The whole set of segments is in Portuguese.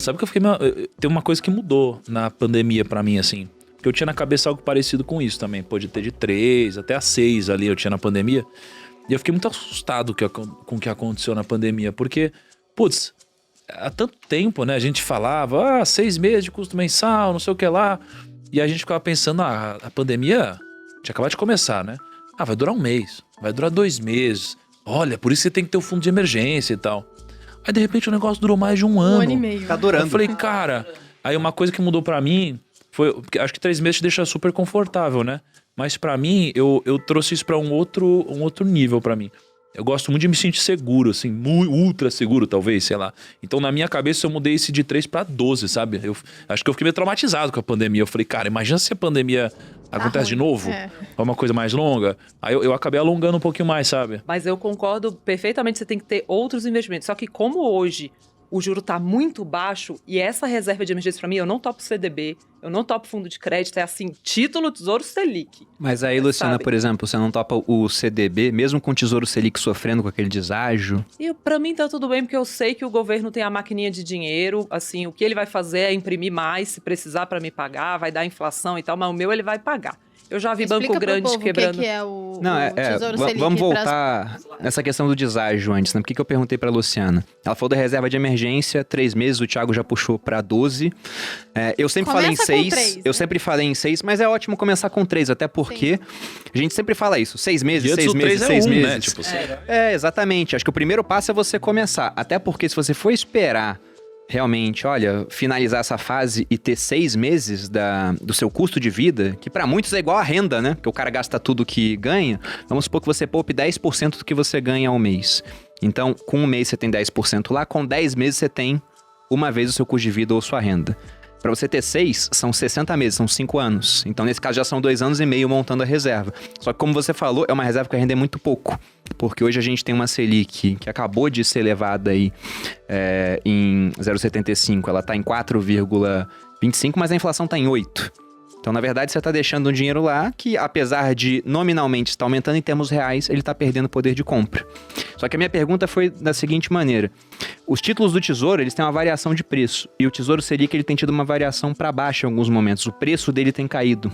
Sabe que eu fiquei... Tem uma coisa que mudou na pandemia pra mim, assim. Porque eu tinha na cabeça algo parecido com isso também. Pode ter de 3 até a 6 ali eu tinha na pandemia. E eu fiquei muito assustado com o que aconteceu na pandemia. Porque, putz, há tanto tempo, né? A gente falava, 6 meses de custo mensal, não sei o que lá. E a gente ficava pensando, a pandemia tinha acabado de começar, né? Vai durar 1 mês, vai durar 2 meses. Olha, por isso você tem que ter o fundo de emergência e tal. Aí, de repente, o negócio durou mais de 1 ano. 1 ano e meio. Tá durando. Eu falei, cara... Aí uma coisa que mudou pra mim foi... Acho que 3 meses te deixa super confortável, né? Mas pra mim, eu trouxe isso pra um outro nível pra mim. Eu gosto muito de me sentir seguro, assim, ultra seguro, talvez, sei lá. Então, na minha cabeça, eu mudei esse de 3 pra 12, sabe? Eu acho que eu fiquei meio traumatizado com a pandemia. Eu falei, cara, imagina se a pandemia acontece de novo. É uma coisa mais longa. Aí eu acabei alongando um pouquinho mais, sabe? Mas eu concordo perfeitamente, você tem que ter outros investimentos. Só que como hoje o juro tá muito baixo e essa reserva de emergência pra mim, eu não topo CDB, eu não topo fundo de crédito, é assim, título Tesouro Selic. Mas aí, Luciana, sabe? por exemplo, você não topa o CDB, mesmo com o Tesouro Selic sofrendo com aquele deságio? E pra mim tá tudo bem, porque eu sei que o governo tem a maquininha de dinheiro, assim, o que ele vai fazer é imprimir mais, se precisar pra me pagar, vai dar inflação e tal, mas o meu ele vai pagar. Eu já vi banco grande quebrando. O que é o Tesouro Selic? Vamos voltar nessa questão do deságio antes, né? Por que eu perguntei pra Luciana? Ela falou da reserva de emergência, 3 meses, o Thiago já puxou pra 12. Eu sempre falei em 6. Eu sempre falei em 6, mas é ótimo começar com 3, até porque a gente sempre fala isso. 6 meses, 6 meses, 6 meses. Né? Tipo, exatamente. Acho que o primeiro passo é você começar. Até porque se você for esperar realmente, olha, finalizar essa fase e ter 6 meses do seu custo de vida, que pra muitos é igual a renda, né? Porque o cara gasta tudo que ganha. Vamos supor que você poupe 10% do que você ganha ao mês. Então, com 1 mês você tem 10% lá, com 10 meses você tem uma vez o seu custo de vida ou sua renda. Pra você ter 6, são 60 meses, são 5 anos. Então, nesse caso, já são 2 anos e meio montando a reserva. Só que, como você falou, é uma reserva que vai render muito pouco. Porque hoje a gente tem uma Selic que acabou de ser elevada aí em 0,75. Ela tá em 4,25, mas a inflação tá em 8. Então, na verdade, você tá deixando um dinheiro lá que, apesar de nominalmente estar aumentando em termos reais, ele tá perdendo poder de compra. Só que a minha pergunta foi da seguinte maneira. Os títulos do Tesouro, eles têm uma variação de preço. E o Tesouro Selic, ele tem tido uma variação para baixo em alguns momentos. O preço dele tem caído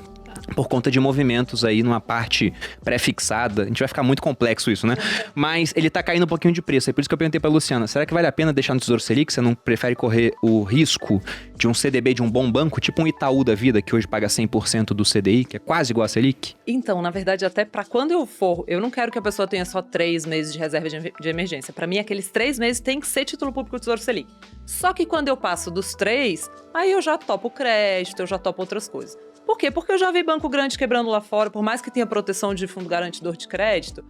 por conta de movimentos aí numa parte pré-fixada. A gente vai ficar muito complexo isso, né? Mas ele tá caindo um pouquinho de preço. É por isso que eu perguntei pra Luciana, será que vale a pena deixar no Tesouro Selic? Você não prefere correr o risco de um CDB de um bom banco, tipo um Itaú da vida, que hoje paga 100% do CDI, que é quase igual a Selic? Então, na verdade, até pra quando eu for, eu não quero que a pessoa tenha só 3 meses de reserva de emergência. Pra mim, aqueles 3 meses tem que ser título público do Tesouro Selic. Só que quando eu passo dos 3, aí eu já topo crédito, eu já topo outras coisas. Por quê? Porque eu já vi banco grande quebrando lá fora, por mais que tenha proteção de fundo garantidor de crédito,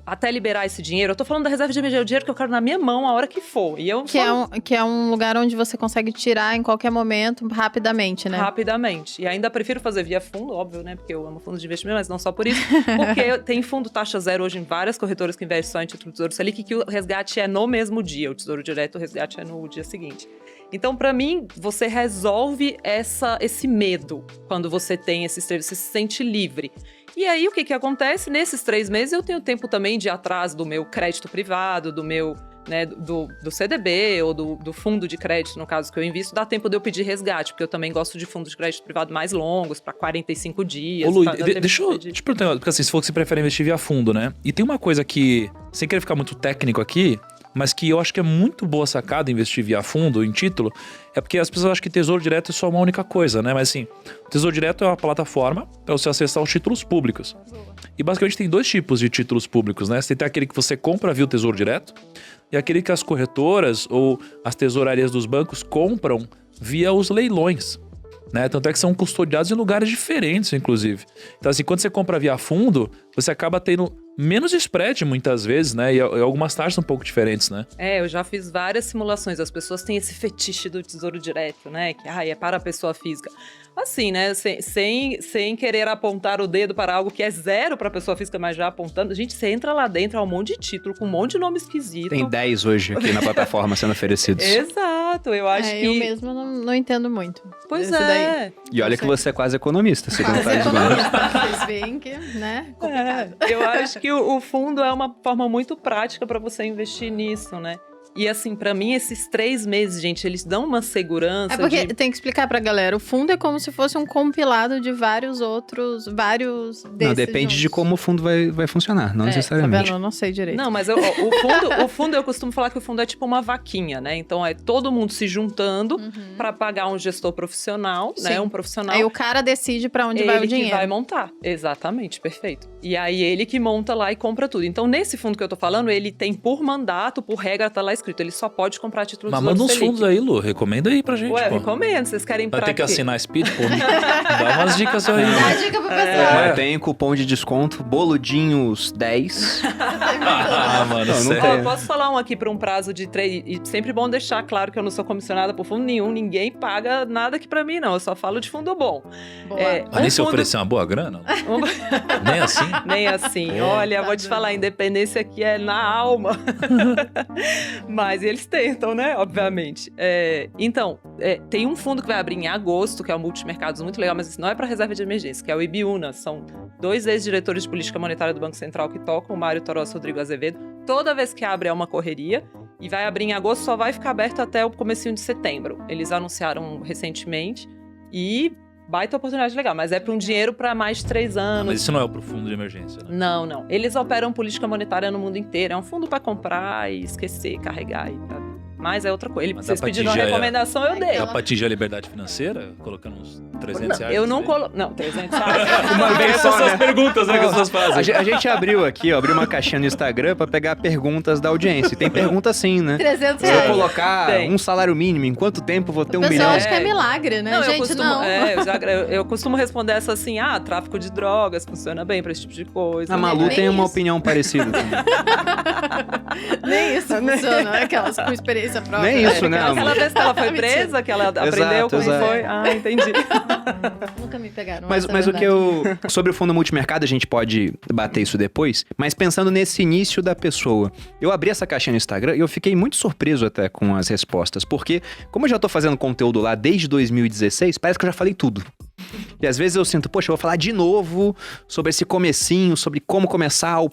até liberar esse dinheiro. Eu tô falando da reserva de emergência, o dinheiro que eu quero na minha mão a hora que for. E eu que é um lugar onde você consegue tirar em qualquer momento, rapidamente, né? Rapidamente. E ainda prefiro fazer via fundo, óbvio, né? Porque eu amo fundos de investimento, mas não só por isso. Porque tem fundo taxa zero hoje em várias corretoras que investem só em título do Tesouro Selic, que o resgate é no mesmo dia. O Tesouro Direto, o resgate é no dia seguinte. Então, pra mim, você resolve esse medo quando você tem esses três, você se sente livre. E aí, o que acontece? Nesses 3 meses, eu tenho tempo também de ir atrás do meu crédito privado, do meu, né, do CDB ou do fundo de crédito, no caso que eu invisto, dá tempo de eu pedir resgate, porque eu também gosto de fundos de crédito privado mais longos, para 45 dias. Ô, Lu, deixa eu te perguntar, porque assim, você falou que você prefere investir via fundo, né? E tem uma coisa que, sem querer ficar muito técnico aqui, mas que eu acho que é muito boa sacada investir via fundo, em título, é porque as pessoas acham que Tesouro Direto é só uma única coisa, né? Mas assim, o Tesouro Direto é uma plataforma para você acessar os títulos públicos. E basicamente tem 2 tipos de títulos públicos, né? Você tem aquele que você compra via o Tesouro Direto e aquele que as corretoras ou as tesourarias dos bancos compram via os leilões, né? Tanto é que são custodiados em lugares diferentes, inclusive. Então assim, quando você compra via fundo, você acaba tendo menos spread muitas vezes, né? E algumas taxas um pouco diferentes, né? Eu já fiz várias simulações. As pessoas têm esse fetiche do Tesouro Direto, né? Que é para a pessoa física. Assim, né? Sem querer apontar o dedo para algo que é zero para a pessoa física, mas já apontando. Gente, você entra lá dentro, há um monte de título, com um monte de nome esquisito. Tem 10 hoje aqui na plataforma sendo oferecidos. Exato, eu acho que... Eu mesma não entendo muito. Pois é. Daí. E olha que você é quase economista, segundo o Thales Gomes. Vocês veem que, né? Complicado. Eu acho que o fundo é uma forma muito prática para você investir nisso, né? E assim, pra mim, esses 3 meses, gente, eles dão uma segurança. É porque tem que explicar pra galera. O fundo é como se fosse um compilado de vários desses Não, depende de juntos. como o fundo vai funcionar, não Tá necessariamente. vendo? Eu não sei direito. Não, mas o fundo, eu costumo falar que o fundo é tipo uma vaquinha, né? Então é todo mundo se juntando pra pagar um gestor profissional, né? Sim. Um profissional. Aí o cara decide pra onde vai o Ele dinheiro. que vai montar. Exatamente, perfeito. E aí ele que monta lá e compra tudo. Então nesse fundo que eu tô falando, ele tem por mandato, por regra, tá lá escrito, ele só pode comprar título do Mas Tesouro manda uns Selic. fundos aí, Lu. Recomenda aí pra gente, Ué, pô. recomendo. Vocês querem Vai pra ter que quê? assinar Speed, pô. Dá umas dicas aí. Dá a dica pro pessoal. Mas tem cupom de desconto, boludinhos 10. Ah, mano, Não sério. tem. Ó, posso falar um aqui por um prazo de 3... E sempre bom deixar claro que eu não sou comissionada por fundo nenhum. Ninguém paga nada aqui pra mim, não. Eu só falo de fundo bom. Boa. Mas nem se fundo- oferecer uma boa grana? Nem assim? Nem assim. Olha, vou te falar, a independência aqui é na alma. Mas eles tentam, né? Obviamente. Então, tem um fundo que vai abrir em agosto, que é o Multimercados, muito legal, mas isso não é para reserva de emergência, que é o Ibiúna. São 2 ex-diretores de política monetária do Banco Central que tocam, o Mário Toros e Rodrigo Azevedo. Toda vez que abre é uma correria. E vai abrir em agosto, só vai ficar aberto até o comecinho de setembro. Eles anunciaram recentemente. E baita oportunidade legal, mas é para um dinheiro para mais de 3 anos. Mas isso não é pro fundo de emergência, né? Não, não. Eles operam política monetária no mundo inteiro. É um fundo para comprar e esquecer, carregar e tal. Mas é outra coisa. Mas Vocês dá pra pediram uma atingir recomendação, eu dei. Dá pra atingir a liberdade financeira? Colocando uns 300 reais? Eu não nisso aí? coloco. Não, 300 reais. Uma vez só, Essas são as né? perguntas, né, que as pessoas fazem. A gente abriu aqui, ó, abriu uma caixinha no Instagram pra pegar perguntas da audiência. E tem pergunta assim, né? 300 Se eu reais. colocar Tem. um salário mínimo, em quanto tempo vou ter O 1 pessoal milhão? acha que é milagre, né? Não, Gente, eu costumo, não. eu costumo responder essa assim: tráfico de drogas funciona bem pra esse tipo de coisa. A Malu Nem tem uma isso. opinião parecida também. Nem isso funciona, aquelas com experiência própria. Nem isso, né, Aquela amor? vez que ela foi Mentira. presa, que ela aprendeu como exato. foi. Entendi. Nunca me pegaram. Mas essa é a o que verdade. Sobre o fundo multimercado, a gente pode bater isso depois. Mas pensando nesse início da pessoa, eu abri essa caixinha no Instagram e eu fiquei muito surpreso até com as respostas. Porque, como eu já tô fazendo conteúdo lá desde 2016, parece que eu já falei tudo. E às vezes eu sinto, poxa, eu vou falar de novo sobre esse comecinho, sobre como começar o